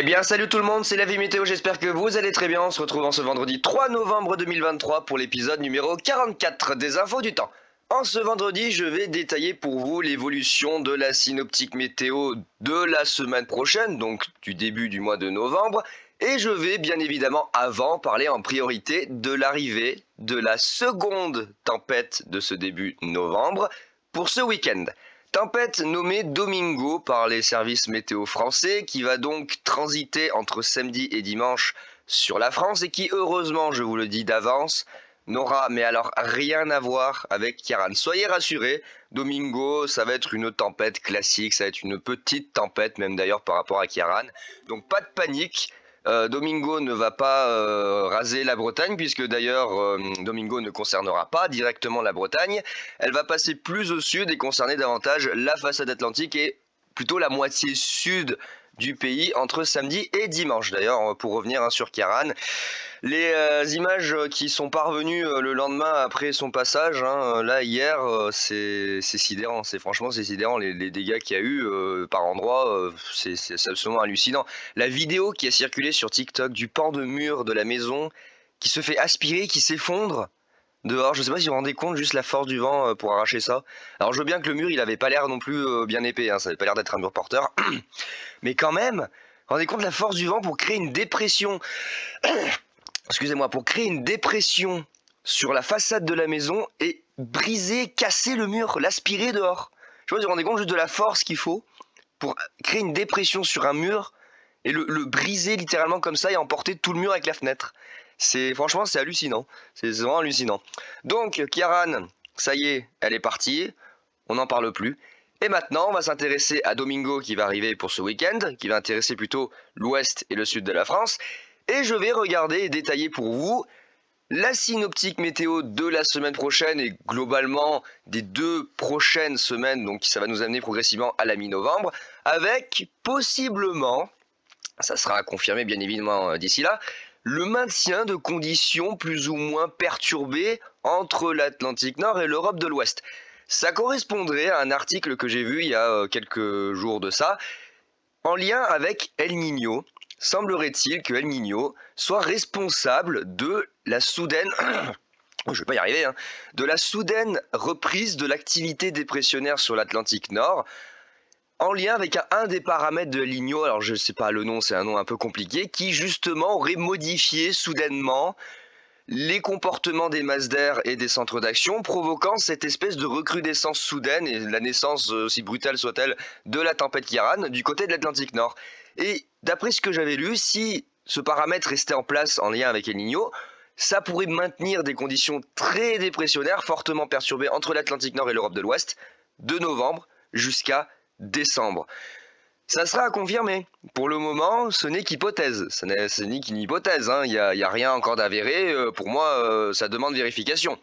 bien salut tout le monde, c'est la vie météo, j'espère que vous allez très bien. On se retrouve en ce vendredi 3 novembre 2023 pour l'épisode numéro 44 des infos du temps. En ce vendredi, je vais détailler pour vous l'évolution de la synoptique météo de la semaine prochaine, donc du début du mois de novembre. Et je vais bien évidemment avant parler en priorité de l'arrivée de la seconde tempête de ce début novembre pour ce week-end. Tempête nommée Domingo par les services météo français qui va donc transiter entre samedi et dimanche sur la France et qui heureusement, je vous le dis d'avance, n'aura mais alors rien à voir avec Ciarán. Soyez rassurés, Domingo ça va être une tempête classique, ça va être une petite tempête même d'ailleurs par rapport à Ciarán. Donc pas de panique. Domingo ne va pas raser la Bretagne puisque d'ailleurs Domingo ne concernera pas directement la Bretagne. Elle va passer plus au sud et concerner davantage la façade atlantique et plutôt la moitié sud du pays entre samedi et dimanche. D'ailleurs, pour revenir sur Ciarán, les images qui sont parvenues le lendemain après son passage, là hier, c'est sidérant. Franchement c'est sidérant les dégâts qu'il y a eu par endroits, c'est absolument hallucinant. La vidéo qui a circulé sur TikTok du pan de mur de la maison qui se fait aspirer, qui s'effondre dehors, je sais pas si vous vous rendez compte juste la force du vent pour arracher ça. Alors je veux bien que le mur il avait pas l'air non plus bien épais, ça avait pas l'air d'être un mur porteur, mais quand même, vous vous rendez compte de la force du vent pour créer une dépression, excusez-moi, pour créer une dépression sur la façade de la maison et briser, casser le mur, l'aspirer dehors. Je sais pas si vous vous rendez compte juste de la force qu'il faut pour créer une dépression sur un mur et le briser littéralement comme ça et emporter tout le mur avec la fenêtre. Franchement c'est hallucinant, c'est vraiment hallucinant. Donc Ciarán, ça y est, elle est partie, on n'en parle plus. Et maintenant on va s'intéresser à Domingo qui va arriver pour ce week-end, qui va intéresser plutôt l'ouest et le sud de la France. Et je vais regarder et détailler pour vous la synoptique météo de la semaine prochaine et globalement des 2 prochaines semaines, donc ça va nous amener progressivement à la mi-novembre, avec possiblement, ça sera confirmé bien évidemment d'ici là, le maintien de conditions plus ou moins perturbées entre l'Atlantique Nord et l'Europe de l'Ouest. Ça correspondrait à un article que j'ai vu il y a quelques jours de ça, en lien avec El Niño. Semblerait-il que El Niño soit responsable de la soudaine, je vais pas y arriver, de la soudaine reprise de l'activité dépressionnaire sur l'Atlantique Nord, en lien avec un des paramètres de El Niño, alors je sais pas le nom, c'est un nom un peu compliqué, qui justement aurait modifié soudainement les comportements des masses d'air et des centres d'action, provoquant cette espèce de recrudescence soudaine et la naissance, aussi brutale soit-elle, de la tempête Ciarán du côté de l'Atlantique Nord. Et d'après ce que j'avais lu, si ce paramètre restait en place en lien avec El Niño, ça pourrait maintenir des conditions très dépressionnaires, fortement perturbées entre l'Atlantique Nord et l'Europe de l'Ouest, de novembre jusqu'à décembre. Ça sera à confirmer. Pour le moment, ce n'est qu'hypothèse. Ce n'est qu'une hypothèse. Il n'y a rien encore d'avéré. Pour moi, ça demande vérification.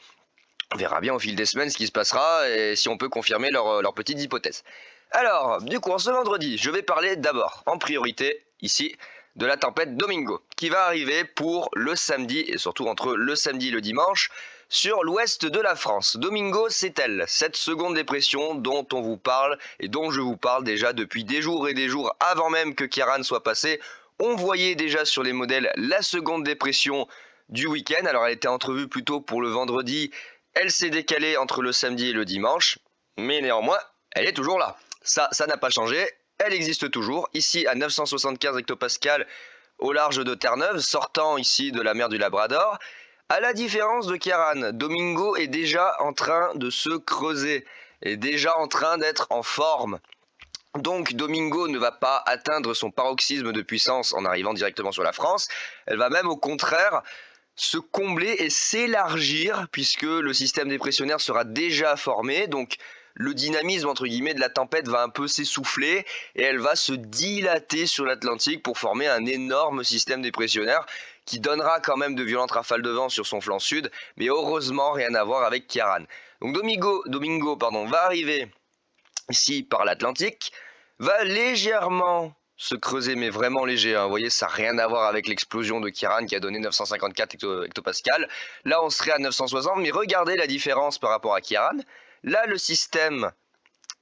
On verra bien au fil des semaines ce qui se passera et si on peut confirmer leurs petites hypothèses. Alors, du coup, en ce vendredi, je vais parler d'abord, en priorité, ici, de la tempête Domingo, qui va arriver pour le samedi, et surtout entre le samedi et le dimanche, sur l'ouest de la France. Domingo, c'est elle, cette seconde dépression dont on vous parle, et dont je vous parle déjà depuis des jours et des jours, avant même que Ciarán soit passé. On voyait déjà sur les modèles la seconde dépression du week-end, alors elle était entrevue plutôt pour le vendredi, elle s'est décalée entre le samedi et le dimanche, mais néanmoins, elle est toujours là. Ça n'a pas changé, elle existe toujours, ici à 975 hectopascales au large de Terre-Neuve, sortant ici de la mer du Labrador. À la différence de Ciarán, Domingo est déjà en train de se creuser, est déjà en train d'être en forme. Donc Domingo ne va pas atteindre son paroxysme de puissance en arrivant directement sur la France, elle va même au contraire se combler et s'élargir puisque le système dépressionnaire sera déjà formé, donc le dynamisme entre guillemets de la tempête va un peu s'essouffler et elle va se dilater sur l'Atlantique pour former un énorme système dépressionnaire qui donnera quand même de violentes rafales de vent sur son flanc sud, mais heureusement rien à voir avec Ciarán. Donc Domingo va arriver ici par l'Atlantique, va légèrement se creuser, mais vraiment léger, vous voyez, ça n'a rien à voir avec l'explosion de Ciarán qui a donné 954 hectopascales. Là on serait à 960, mais regardez la différence par rapport à Ciarán. Là, le système,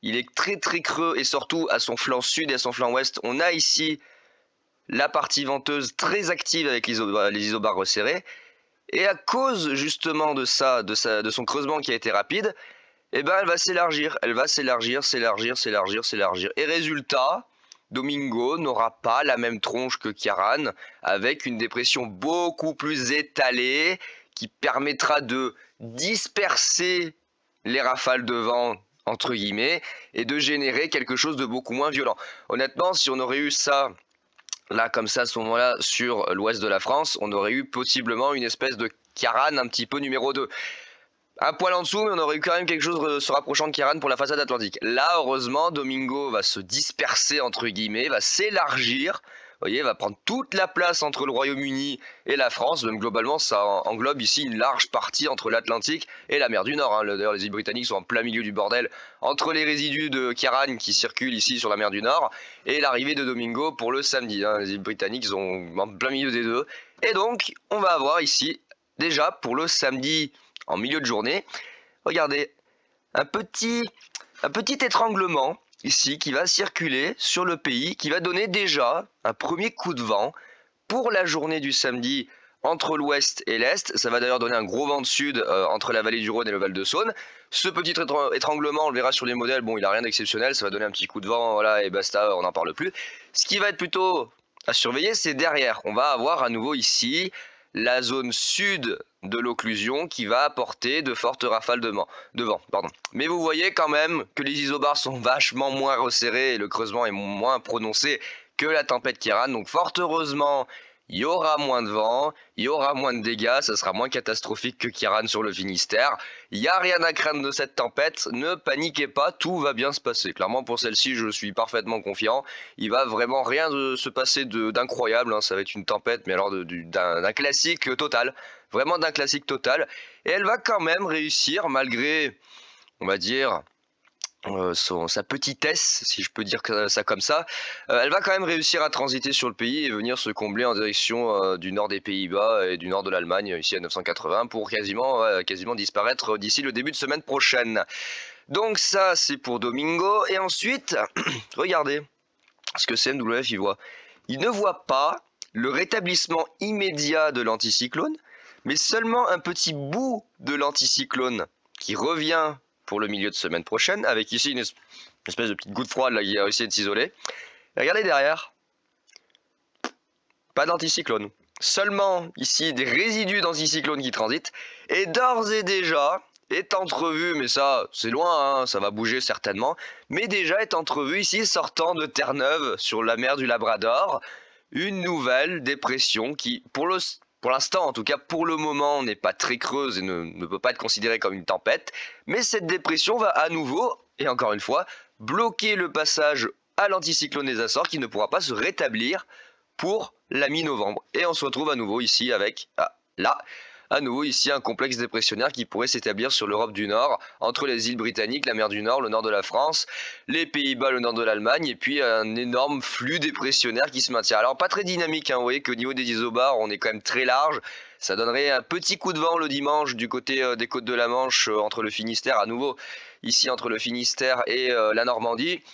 il est très très creux et surtout à son flanc sud et à son flanc ouest, on a ici la partie venteuse très active avec les isobars resserrés. Et à cause justement de ça, de son creusement qui a été rapide, eh ben elle va s'élargir, s'élargir. Et résultat, Domingo n'aura pas la même tronche que Kiaran, avec une dépression beaucoup plus étalée, qui permettra de disperser les rafales de vent, entre guillemets, et de générer quelque chose de beaucoup moins violent. Honnêtement, si on aurait eu ça, là, comme ça, à ce moment-là, sur l'ouest de la France, on aurait eu possiblement une espèce de Kiaran un petit peu numéro 2. Un poil en dessous, mais on aurait eu quand même quelque chose se rapprochant de Kiaran pour la façade atlantique. Là, heureusement, Domingo va se disperser, entre guillemets, va s'élargir. Vous voyez, va prendre toute la place entre le Royaume-Uni et la France. Même globalement, ça englobe ici une large partie entre l'Atlantique et la mer du Nord. Hein. D'ailleurs, les îles britanniques sont en plein milieu du bordel entre les résidus de Kiaran qui circulent ici sur la mer du Nord et l'arrivée de Domingo pour le samedi. Hein. Les îles britanniques sont en plein milieu des deux. Et donc, on va avoir ici, déjà pour le samedi en milieu de journée, regardez, un petit étranglement ici qui va circuler sur le pays, qui va donner déjà un premier coup de vent pour la journée du samedi entre l'ouest et l'est. Ça va d'ailleurs donner un gros vent de sud entre la vallée du Rhône et le Val de Saône. Ce petit étranglement, on le verra sur les modèles, bon, il n'a rien d'exceptionnel, ça va donner un petit coup de vent, voilà, et basta, on n'en parle plus. Ce qui va être plutôt à surveiller, c'est derrière. On va avoir à nouveau ici la zone sud de l'occlusion qui va apporter de fortes rafales de vent. Mais vous voyez quand même que les isobars sont vachement moins resserrés et le creusement est moins prononcé que la tempête Kiaran. Donc fort heureusement, il y aura moins de vent, il y aura moins de dégâts, ça sera moins catastrophique que Kiaran sur le Finistère. Il n'y a rien à craindre de cette tempête, ne paniquez pas, tout va bien se passer. Clairement pour celle-ci, je suis parfaitement confiant. Il va vraiment rien se passer d'incroyable, hein. Ça va être une tempête, mais alors d'un classique total. Vraiment d'un classique total. Et elle va quand même réussir, malgré, on va dire, sa petitesse, si je peux dire ça comme ça, elle va quand même réussir à transiter sur le pays et venir se combler en direction du nord des Pays-Bas et du nord de l'Allemagne, ici à 980, pour quasiment disparaître d'ici le début de semaine prochaine. Donc ça, c'est pour Domingo. Et ensuite, regardez ce que CMWF y voit. Il ne voit pas le rétablissement immédiat de l'anticyclone, mais seulement un petit bout de l'anticyclone qui revient pour le milieu de semaine prochaine, avec ici une espèce de petite goutte froide là, qui a réussi à s'isoler. Regardez derrière, pas d'anticyclone. Seulement ici des résidus d'anticyclone qui transitent, et d'ores et déjà est entrevu, mais ça c'est loin, hein, ça va bouger certainement, mais déjà est entrevu ici sortant de Terre-Neuve sur la mer du Labrador, une nouvelle dépression qui pour l'instant, en tout cas pour le moment, n'est pas très creuse et ne peut pas être considérée comme une tempête. Mais cette dépression va à nouveau, et encore une fois, bloquer le passage à l'anticyclone des Açores qui ne pourra pas se rétablir pour la mi-novembre. Et on se retrouve à nouveau ici avec, à nouveau ici un complexe dépressionnaire qui pourrait s'établir sur l'Europe du Nord, entre les îles britanniques, la mer du Nord, le nord de la France, les Pays-Bas, le nord de l'Allemagne, et puis un énorme flux dépressionnaire qui se maintient. Alors pas très dynamique, hein, vous voyez qu'au niveau des isobars, on est quand même très large. Ça donnerait un petit coup de vent le dimanche du côté des côtes de la Manche, entre le Finistère, à nouveau ici entre le Finistère et la Normandie.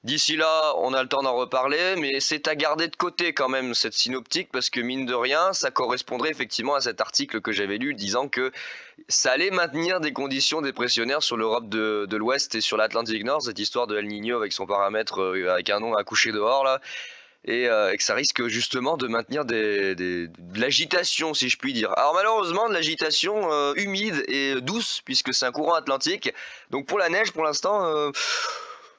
D'ici là, on a le temps d'en reparler, mais c'est à garder de côté quand même cette synoptique, parce que mine de rien, ça correspondrait effectivement à cet article que j'avais lu disant que ça allait maintenir des conditions dépressionnaires sur l'Europe de l'Ouest et sur l'Atlantique Nord, cette histoire de El Niño avec son paramètre, avec un nom à coucher dehors là, et que ça risque justement de maintenir de l'agitation, si je puis dire. Alors malheureusement, de l'agitation humide et douce, puisque c'est un courant atlantique, donc pour la neige, pour l'instant...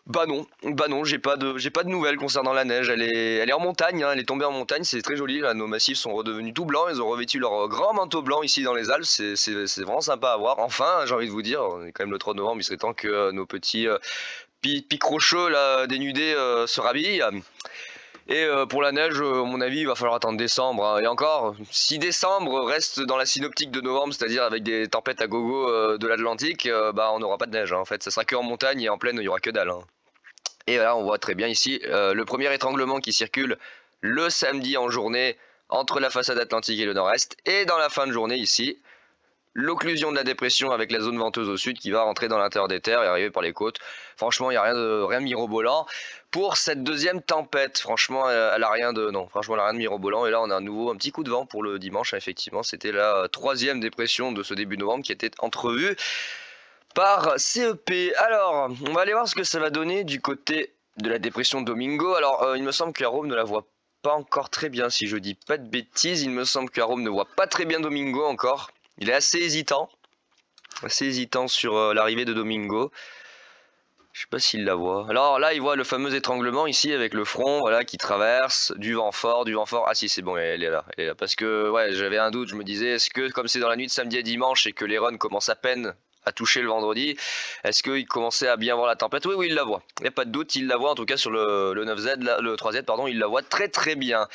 Bah non, j'ai pas de nouvelles concernant la neige. Elle est en montagne, hein, elle est tombée en montagne, c'est très joli. Là, nos massifs sont redevenus tout blancs, ils ont revêtu leur grand manteau blanc ici dans les Alpes. C'est vraiment sympa à voir. Enfin, j'ai envie de vous dire, on est quand même le 3 novembre, il serait temps que nos petits picrocheux là dénudés se rhabillent. Et pour la neige, à mon avis, il va falloir attendre décembre, hein. Et encore, si décembre reste dans la synoptique de novembre, c'est-à-dire avec des tempêtes à gogo de l'Atlantique, bah on n'aura pas de neige, hein, en fait. Ça sera que en montagne et en plaine, il n'y aura que dalle, hein. Et là, on voit très bien ici le premier étranglement qui circule le samedi en journée entre la façade atlantique et le nord-est. Et dans la fin de journée ici, l'occlusion de la dépression avec la zone venteuse au sud qui va rentrer dans l'intérieur des terres et arriver par les côtes. Franchement, il n'y a rien de mirobolant pour cette deuxième tempête. Franchement, elle a rien de mirobolant. Et là, on a à nouveau un petit coup de vent pour le dimanche. Effectivement, c'était la troisième dépression de ce début novembre qui était entrevue par CEP. Alors, on va aller voir ce que ça va donner du côté de la dépression Domingo. Alors, il me semble que Jérôme ne la voit pas encore très bien, si je dis pas de bêtises. Il me semble que Jérôme ne voit pas très bien Domingo encore. Il est assez hésitant sur l'arrivée de Domingo. Je sais pas s'il la voit. Alors là, il voit le fameux étranglement ici avec le front, voilà, qui traverse, du vent fort. Ah si, c'est bon, elle est là. Parce que ouais, j'avais un doute, je me disais, est-ce que comme c'est dans la nuit de samedi à dimanche et que les runs commencent à peine à toucher le vendredi, est-ce qu'il commençait à bien voir la tempête? Oui, il la voit. Il n'y a pas de doute, il la voit en tout cas sur le 9Z, le 3Z, pardon, il la voit très très bien.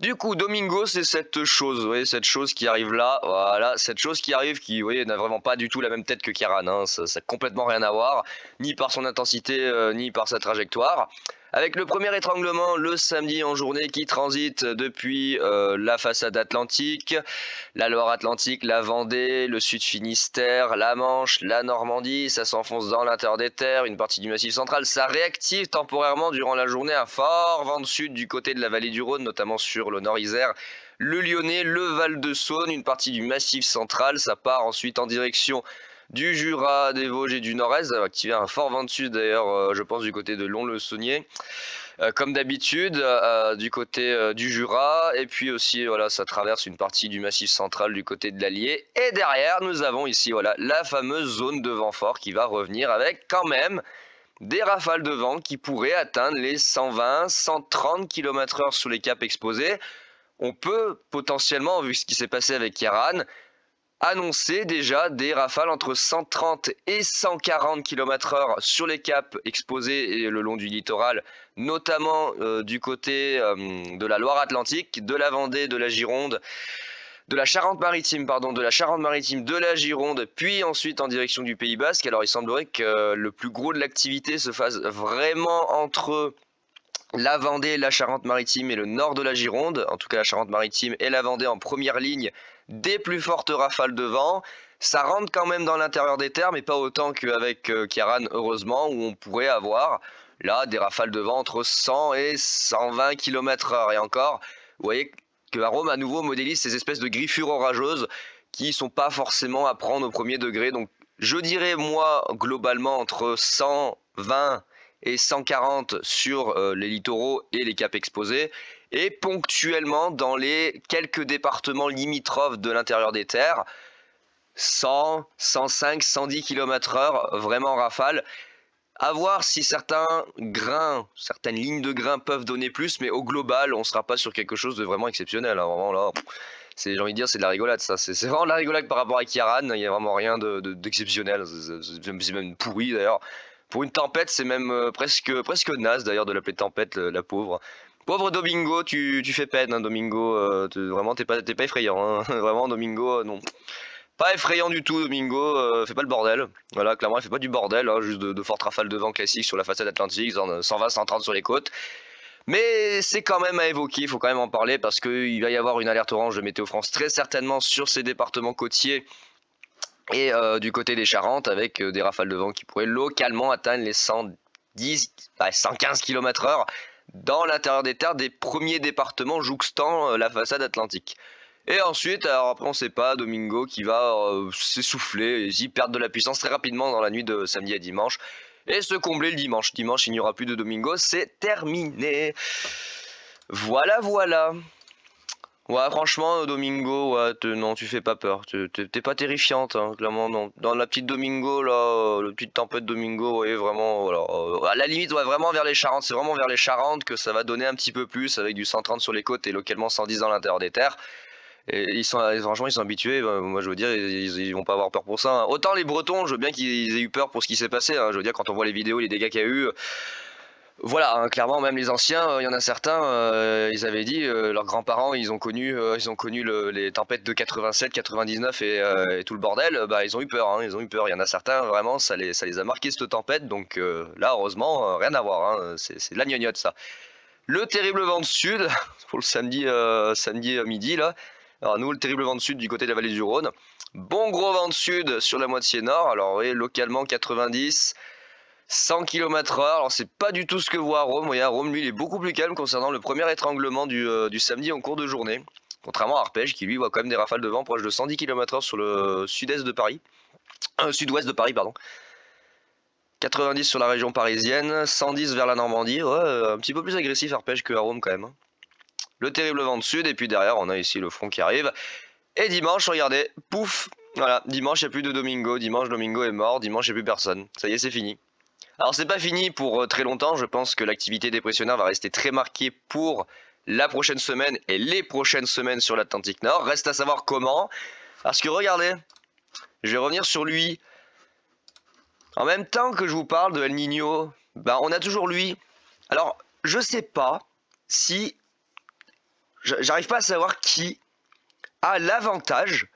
Du coup, Domingo, c'est cette chose, vous voyez, cette chose qui arrive là, voilà, cette chose qui arrive, qui, vous voyez, n'a vraiment pas du tout la même tête que Kieran, hein, ça n'a complètement rien à voir, ni par son intensité, ni par sa trajectoire. Avec le premier étranglement, le samedi en journée, qui transite depuis la façade atlantique, la Loire-Atlantique, la Vendée, le Sud Finistère, la Manche, la Normandie, ça s'enfonce dans l'intérieur des terres, une partie du Massif central, ça réactive temporairement durant la journée un fort vent de sud du côté de la vallée du Rhône, notamment sur le Nord-Isère, le Lyonnais, le Val-de-Saône, une partie du Massif central, ça part ensuite en direction du Jura, des Vosges et du Nord-Est. Ça va activer un fort vent de sud d'ailleurs, je pense du côté de Lons-le-Saunier. Comme d'habitude, du côté du Jura, et puis aussi voilà, ça traverse une partie du Massif central du côté de l'Allier. Et derrière, nous avons ici voilà, la fameuse zone de vent fort qui va revenir avec quand même des rafales de vent qui pourraient atteindre les 120-130 km/h sous les caps exposés. On peut potentiellement, vu ce qui s'est passé avec Kieran, annoncer déjà des rafales entre 130 et 140 km/h sur les caps exposés et le long du littoral, notamment du côté de la Loire-Atlantique, de la Vendée, de la Gironde, de la Charente-Maritime, de la Gironde, puis ensuite en direction du Pays Basque. Alors il semblerait que le plus gros de l'activité se fasse vraiment entre la Vendée, la Charente-Maritime et le nord de la Gironde, en tout cas la Charente-Maritime et la Vendée en première ligne des plus fortes rafales de vent. Ça rentre quand même dans l'intérieur des terres, mais pas autant qu'avec Kieran, heureusement, où on pourrait avoir là des rafales de vent entre 100 et 120 km/h. Et encore, vous voyez que Arome à nouveau modélise ces espèces de griffures orageuses qui sont pas forcément à prendre au premier degré. Donc je dirais moi globalement entre 120 et 140 sur les littoraux et les caps exposés, et ponctuellement dans les quelques départements limitrophes de l'intérieur des terres, 100, 105, 110 km/h, vraiment en rafale. À voir si certaines lignes de grains peuvent donner plus, mais au global, on ne sera pas sur quelque chose de vraiment exceptionnel. Hein. Vraiment là, j'ai envie de dire, c'est de la rigolade, ça. C'est vraiment de la rigolade par rapport à Kieran. Il n'y a vraiment rien d'exceptionnel. C'est même pourri d'ailleurs. Pour une tempête, c'est même presque naze d'ailleurs de l'appeler tempête, la pauvre. Pauvre Domingo, tu fais peine, hein, Domingo. Vraiment, t'es pas effrayant. Hein. Vraiment, Domingo, non. Pas effrayant du tout, Domingo. Fais pas le bordel. Voilà, clairement, il fait pas du bordel. Hein, juste de fortes rafales de vent classiques sur la façade atlantique, 120, 130 sur les côtes. Mais c'est quand même à évoquer, il faut quand même en parler parce qu'il va y avoir une alerte orange de Météo France très certainement sur ces départements côtiers et du côté des Charentes avec des rafales de vent qui pourraient localement atteindre les 110, 115 km/h dans l'intérieur des terres des premiers départements jouxtant la façade atlantique. Et ensuite, alors après on sait pas, Domingo qui va s'essouffler, y perdre de la puissance très rapidement dans la nuit de samedi à dimanche et se combler le dimanche. Dimanche il n'y aura plus de Domingo, c'est terminé. Voilà, voilà. Ouais, franchement, Domingo, ouais, non, tu fais pas peur. T'es pas terrifiante, hein, clairement, non. Dans la petite Domingo, là, la petite tempête Domingo, ouais, vraiment, voilà. À la limite, ouais, vraiment vers les Charentes. C'est vraiment vers les Charentes que ça va donner un petit peu plus, avec du 130 sur les côtes et localement 110 dans l'intérieur des terres. Et franchement, ils sont habitués. Moi, je veux dire, ils vont pas avoir peur pour ça. Hein. Autant les Bretons, je veux bien qu'ils aient eu peur pour ce qui s'est passé. Hein. Je veux dire, quand on voit les vidéos, les dégâts qu'il y a eu. Voilà, hein, clairement, même les anciens, il y en a certains, ils avaient dit, leurs grands-parents, ils ont connu les tempêtes de 87, 99 et tout le bordel, bah ils ont eu peur, hein, ils ont eu peur. Il y en a certains, vraiment, ça les a marqués cette tempête, donc là, heureusement, rien à voir, hein, c'est de la gnognotte ça. Le terrible vent de sud, pour le samedi midi, là. Alors nous, le terrible vent de sud du côté de la vallée du Rhône. Bon gros vent de sud sur la moitié nord, alors vous voyez, localement 90, 100 km/h, alors c'est pas du tout ce que voit Rome. Vous voyez, Rome lui il est beaucoup plus calme concernant le premier étranglement du samedi en cours de journée. Contrairement à Arpège qui lui voit quand même des rafales de vent proches de 110 km/h sur le sud-est de Paris. Sud-ouest de Paris, pardon. 90 sur la région parisienne, 110 vers la Normandie, ouais, un petit peu plus agressif Arpège que à Rome quand même. Le terrible vent de sud, et puis derrière on a ici le front qui arrive. Et dimanche, regardez, pouf, voilà, dimanche il n'y a plus de Domingo, dimanche Domingo est mort, dimanche il n'y a plus personne, ça y est c'est fini. Alors c'est pas fini pour très longtemps, je pense que l'activité dépressionnaire va rester très marquée pour la prochaine semaine et les prochaines semaines sur l'Atlantique Nord. Reste à savoir comment, parce que regardez, je vais revenir sur lui. En même temps que je vous parle de El Niño, ben on a toujours lui. Alors je sais pas si, j'arrive pas à savoir qui a l'avantage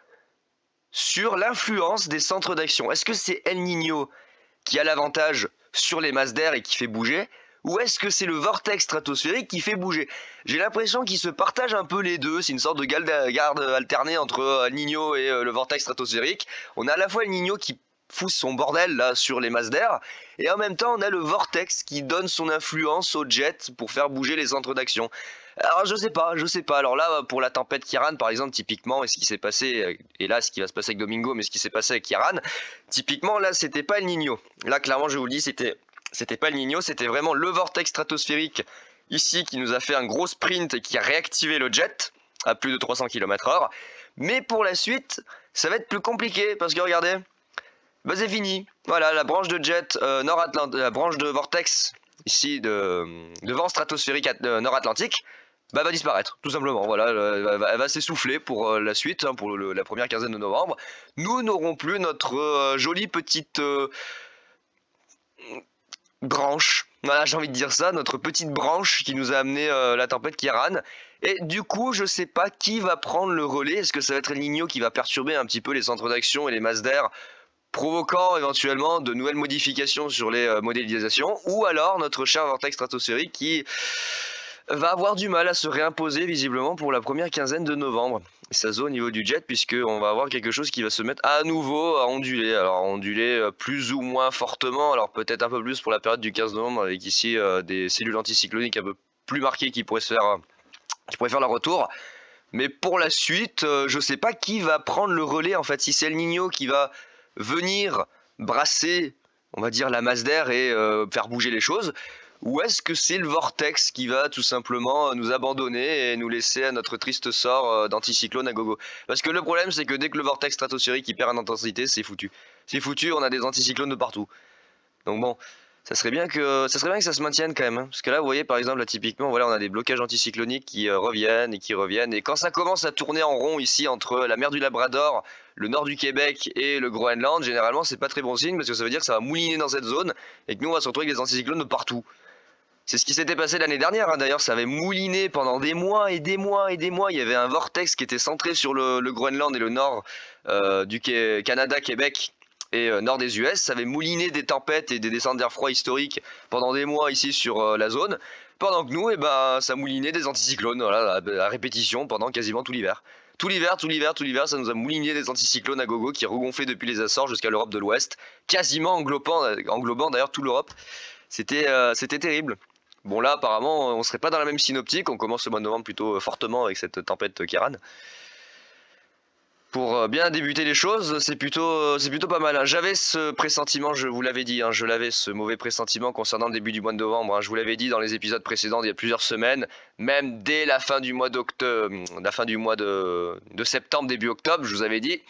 sur l'influence des centres d'action. Est-ce que c'est El Niño qui a l'avantage sur les masses d'air et qui fait bouger, ou est-ce que c'est le vortex stratosphérique qui fait bouger? J'ai l'impression qu'ils se partagent un peu les deux, c'est une sorte de garde alternée entre El Niño et le vortex stratosphérique. On a à la fois El Niño qui fout son bordel là sur les masses d'air, et en même temps on a le vortex qui donne son influence au jet pour faire bouger les centres d'action. Alors je sais pas. Alors là, pour la tempête Kiran par exemple, typiquement, et ce qui s'est passé, et là ce qui va se passer avec Domingo, mais ce qui s'est passé avec Kiran, typiquement là c'était pas El Niño. Là clairement je vous le dis, c'était pas El Niño, c'était vraiment le vortex stratosphérique ici qui nous a fait un gros sprint et qui a réactivé le jet à plus de 300 km/h. Mais pour la suite, ça va être plus compliqué parce que regardez, bah c'est fini. Voilà, la branche de jet nord-atlantique, la branche de vortex ici de vent stratosphérique nord-atlantique, bah, va disparaître, tout simplement. Voilà, elle va s'essouffler pour la suite, hein, pour la première quinzaine de novembre. Nous n'aurons plus notre jolie petite branche. Voilà, j'ai envie de dire ça, notre petite branche qui nous a amené la tempête Kiran. Et du coup, je sais pas qui va prendre le relais. Est-ce que ça va être El Niño qui va perturber un petit peu les centres d'action et les masses d'air, provoquant éventuellement de nouvelles modifications sur les modélisations, ou alors notre cher vortex stratosphérique qui va avoir du mal à se réimposer visiblement pour la première quinzaine de novembre. Et ça se voit au niveau du jet, puisqu'on va avoir quelque chose qui va se mettre à nouveau à onduler. Alors onduler plus ou moins fortement, alors peut-être un peu plus pour la période du 15 novembre, avec ici des cellules anticycloniques un peu plus marquées qui pourraient faire leur retour. Mais pour la suite, je sais pas qui va prendre le relais en fait, si c'est El Niño qui va venir brasser, on va dire, la masse d'air et faire bouger les choses, ou est-ce que c'est le vortex qui va tout simplement nous abandonner et nous laisser à notre triste sort d'anticyclone à gogo? Parce que le problème c'est que dès que le vortex stratosphérique il perd en intensité, c'est foutu. C'est foutu, on a des anticyclones de partout. Donc bon, ça serait bien que ça se maintienne quand même, hein. Parce que là vous voyez par exemple, là typiquement, voilà, on a des blocages anticycloniques qui reviennent et qui reviennent, et quand ça commence à tourner en rond ici entre la mer du Labrador, le nord du Québec et le Groenland, généralement c'est pas très bon signe, parce que ça veut dire que ça va mouliner dans cette zone et que nous on va se retrouver avec des anticyclones de partout. C'est ce qui s'était passé l'année dernière, hein. D'ailleurs ça avait mouliné pendant des mois et des mois et des mois. Il y avait un vortex qui était centré sur le Groenland et le nord du Canada, Québec et nord des US. Ça avait mouliné des tempêtes et des descentes d'air froid historiques pendant des mois ici sur la zone, pendant que nous, ça moulinait des anticyclones, voilà, à répétition pendant quasiment tout l'hiver. Tout l'hiver, ça nous a mouliné des anticyclones à gogo qui regonflaient depuis les Açores jusqu'à l'Europe de l'Ouest, quasiment englobant d'ailleurs toute l'Europe. C'était terrible. Bon là apparemment on serait pas dans la même synoptique, on commence le mois de novembre plutôt fortement avec cette tempête Kiran. Pour bien débuter les choses, c'est plutôt pas mal, hein. J'avais ce pressentiment, je vous l'avais dit, hein, je l'avais, ce mauvais pressentiment concernant le début du mois de novembre, hein. Je vous l'avais dit dans les épisodes précédents il y a plusieurs semaines, même dès la fin du mois d'octobre, la fin du mois de septembre, début octobre, je vous avais dit.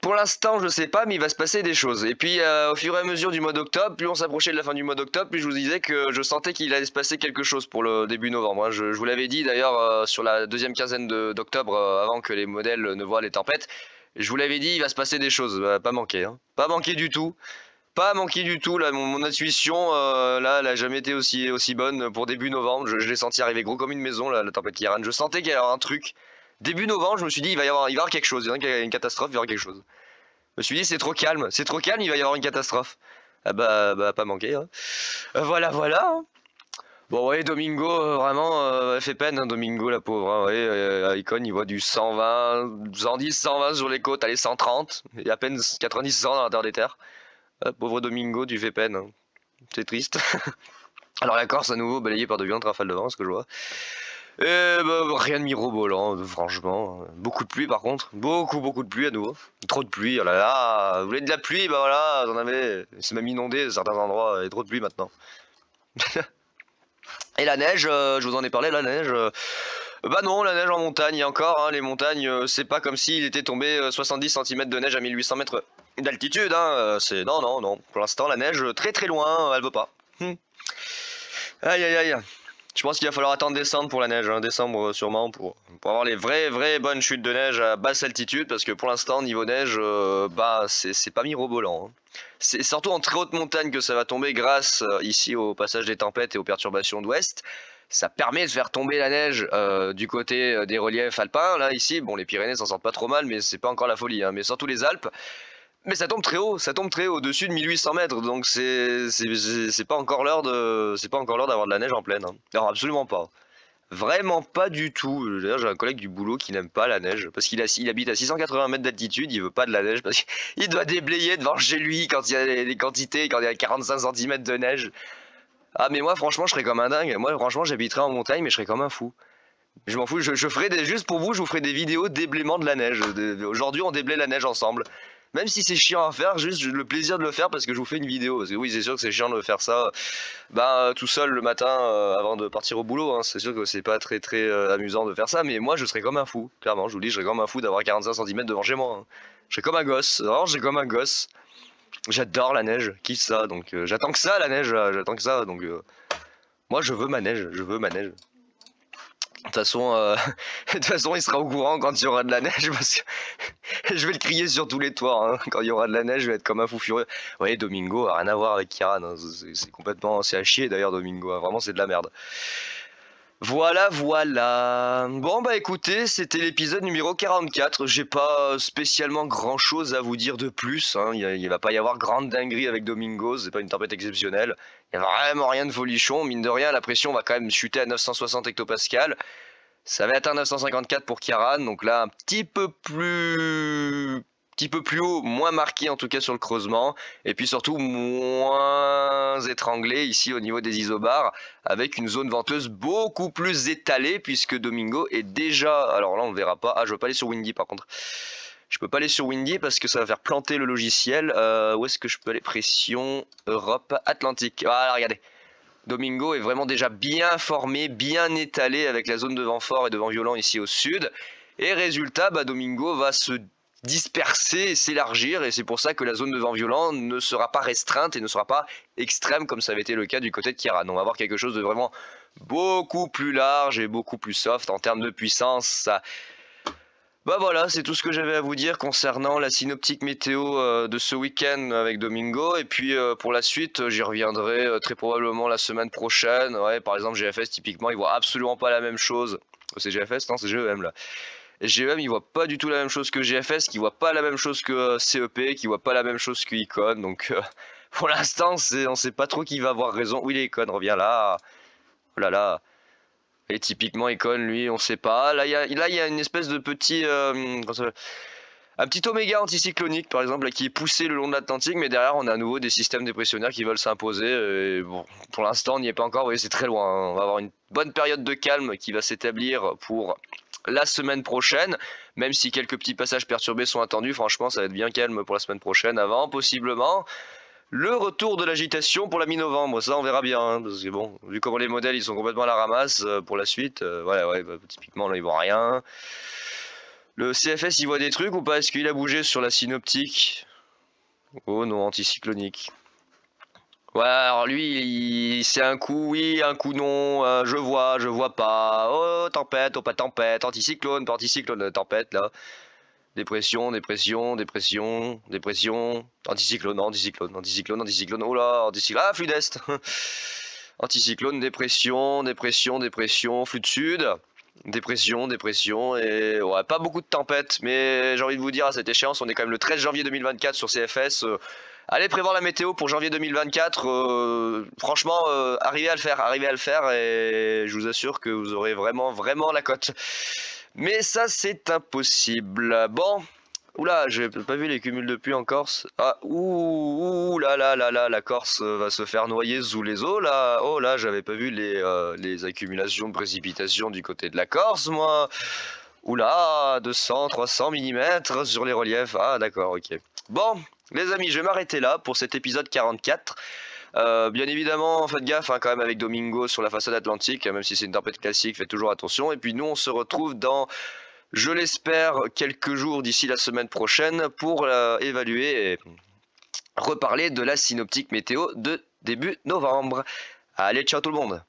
Pour l'instant, je sais pas, mais il va se passer des choses. Et puis, au fur et à mesure du mois d'octobre, plus on s'approchait de la fin du mois d'octobre, plus je vous disais que je sentais qu'il allait se passer quelque chose pour le début novembre, hein. Je vous l'avais dit d'ailleurs sur la deuxième quinzaine d'octobre, avant que les modèles ne voient les tempêtes. Je vous l'avais dit, il va se passer des choses, pas manquer, hein. Pas manquer du tout. Pas manquer du tout, là, mon intuition, là, elle a jamais été aussi bonne pour début novembre. Je l'ai senti arriver gros comme une maison, là, la tempête Kiran. Je sentais qu'il y avait un truc. Début novembre, je me suis dit, il va y avoir quelque chose, il y a une catastrophe, il va y avoir quelque chose. Je me suis dit, c'est trop calme, il va y avoir une catastrophe. Ah bah pas manqué, hein. Voilà, hein. Bon ouais, Domingo, vraiment, elle fait peine, hein, Domingo, la pauvre. Hein, ouais, à Icon, il voit du 120, 110, 120 sur les côtes, allez, 130, et à peine 90, 100 dans l'intérieur des terres. Pauvre Domingo, tu fais peine, hein. C'est triste. Alors la Corse, à nouveau, balayée par de violentes rafales de vent, ce que je vois. Et bah, rien de mirobolant, franchement. Beaucoup de pluie, par contre. Beaucoup de pluie, à nouveau. Trop de pluie, oh là là. Vous voulez de la pluie, bah voilà, vous en avez. C'est même inondé, certains endroits, et trop de pluie maintenant. Et la neige, je vous en ai parlé, la neige. Bah non, la neige en montagne, et encore, hein, les montagnes, c'est pas comme s'il était tombé 70 cm de neige à 1800 mètres d'altitude, hein. C'est non, non, non. Pour l'instant, la neige, très loin, elle veut pas. Aïe, aïe, aïe. Je pense qu'il va falloir attendre décembre pour la neige, hein, décembre sûrement, pour avoir les vraies bonnes chutes de neige à basse altitude, parce que pour l'instant, niveau neige, bah c'est pas mirobolant. Hein. C'est surtout en très haute montagne que ça va tomber grâce ici au passage des tempêtes et aux perturbations d'ouest. Ça permet de faire tomber la neige du côté des reliefs alpins. Là, ici, bon, les Pyrénées s'en sortent pas trop mal, mais c'est pas encore la folie. Hein, mais surtout les Alpes. Mais ça tombe très haut, au-dessus de 1800 mètres, donc c'est pas encore l'heure d'avoir de la neige en pleine. Hein. Alors absolument pas. Vraiment pas du tout. D'ailleurs, j'ai un collègue du boulot qui n'aime pas la neige parce il habite à 680 mètres d'altitude, il veut pas de la neige parce qu'il doit déblayer devant chez lui quand il y a des quantités, quand il y a 45 cm de neige. Ah mais moi franchement je serais comme un dingue. Moi franchement j'habiterais en montagne mais je serais comme un fou. Je m'en fous, je ferai juste pour vous, je vous ferai des vidéos de déblaiement de la neige. Aujourd'hui on déblaye la neige ensemble. Même si c'est chiant à faire, juste le plaisir de le faire parce que je vous fais une vidéo. Parce que oui, c'est sûr que c'est chiant de faire ça tout seul le matin avant de partir au boulot. Hein. C'est sûr que c'est pas très amusant de faire ça, mais moi je serais comme un fou. Clairement, je vous dis, je serais comme un fou d'avoir 45 cm devant chez moi. Hein. Je serais comme un gosse. Vraiment, je serais comme un gosse. J'adore la neige, kiffe ça. Donc j'attends que ça, la neige. J'attends que ça. Donc moi je veux ma neige. Je veux ma neige. De toute façon, il sera au courant quand il y aura de la neige parce que je vais le crier sur tous les toits. Hein. Quand il y aura de la neige, je vais être comme un fou furieux. Ouais, Domingo a rien à voir avec Kiran. Hein. C'est complètement, c'est à chier d'ailleurs, Domingo. Hein. Vraiment, c'est de la merde. Voilà, voilà. Bon, bah écoutez, c'était l'épisode numéro 44. J'ai pas spécialement grand chose à vous dire de plus. Hein. Il va pas y avoir grande dinguerie avec Domingo. C'est pas une tempête exceptionnelle. Il y a vraiment rien de folichon. Mine de rien, la pression va quand même chuter à 960 hectopascales. Ça va atteindre 954 pour Kiaran, donc là un petit peu plus haut, moins marqué en tout cas sur le creusement, et puis surtout moins étranglé ici au niveau des isobars, avec une zone venteuse beaucoup plus étalée, puisque Domingo est déjà... Alors là on ne verra pas, ah je veux pas aller sur Windy par contre. Je peux pas aller sur Windy parce que ça va faire planter le logiciel. Où est-ce que je peux aller? Pression, Europe, Atlantique. Voilà, regardez. Domingo est vraiment déjà bien formé, bien étalé avec la zone de vent fort et de vent violent ici au sud. Et résultat, bah, Domingo va se disperser et s'élargir. Et c'est pour ça que la zone de vent violent ne sera pas restreinte et ne sera pas extrême comme ça avait été le cas du côté de Kiaran. On va avoir quelque chose de vraiment beaucoup plus large et beaucoup plus soft en termes de puissance. Ça... Bah voilà, c'est tout ce que j'avais à vous dire concernant la synoptique météo de ce week-end avec Domingo. Et puis pour la suite, j'y reviendrai très probablement la semaine prochaine. Ouais, par exemple, GFS, typiquement, il voit absolument pas la même chose. C'est GFS? Non, c'est GEM là. Et GEM, il voit pas du tout la même chose que GFS, qui voit pas la même chose que CEP, qui voit pas la même chose que Icon. Donc pour l'instant, on sait pas trop qui va avoir raison. Oui, les Icon, reviens là. Oh là là. Et typiquement Econ, lui, on sait pas. Là, il y a une espèce de petit... un petit oméga anticyclonique, par exemple, là, qui est poussé le long de l'Atlantique, mais derrière, on a à nouveau des systèmes dépressionnaires qui veulent s'imposer. Et bon, pour l'instant, on n'y est pas encore. Vous voyez, c'est très loin. Hein. On va avoir une bonne période de calme qui va s'établir pour la semaine prochaine. Même si quelques petits passages perturbés sont attendus, franchement, ça va être bien calme pour la semaine prochaine. Avant, possiblement... le retour de l'agitation pour la mi-novembre, ça on verra bien, hein, parce que bon, vu comment les modèles ils sont complètement à la ramasse pour la suite, ouais, bah, typiquement là ils voient rien. Le CFS il voit des trucs ou pas? Est-ce qu'il a bougé sur la synoptique? Oh non, anticyclonique. Ouais, alors lui, c'est un coup oui, un coup non, je vois pas, oh tempête, oh pas tempête, anticyclone, pas anticyclone, tempête là. Dépression, anticyclone, oh là, anticyclone, ah, flux d'est. Anticyclone, dépression, flux de sud, dépression, et ouais, pas beaucoup de tempêtes, mais j'ai envie de vous dire, à cette échéance, on est quand même le 13 janvier 2024 sur CFS, Allez prévoir la météo pour janvier 2024. Franchement, arrivez à le faire et je vous assure que vous aurez vraiment la cote. Mais ça, c'est impossible. Bon, oula, j'ai pas vu les cumuls de pluie en Corse. Ah, ouh là, la Corse va se faire noyer sous les eaux là. Oh là, j'avais pas vu les accumulations de précipitations du côté de la Corse, moi. Oula, 200, 300 mm sur les reliefs. Ah, d'accord, ok. Bon, les amis, je vais m'arrêter là pour cet épisode 44. Bien évidemment, faites gaffe quand même avec Domingo sur la façade atlantique, même si c'est une tempête classique, faites toujours attention. Et puis nous, on se retrouve dans, je l'espère, quelques jours d'ici la semaine prochaine pour évaluer et reparler de la synoptique météo de début novembre. Allez, ciao tout le monde!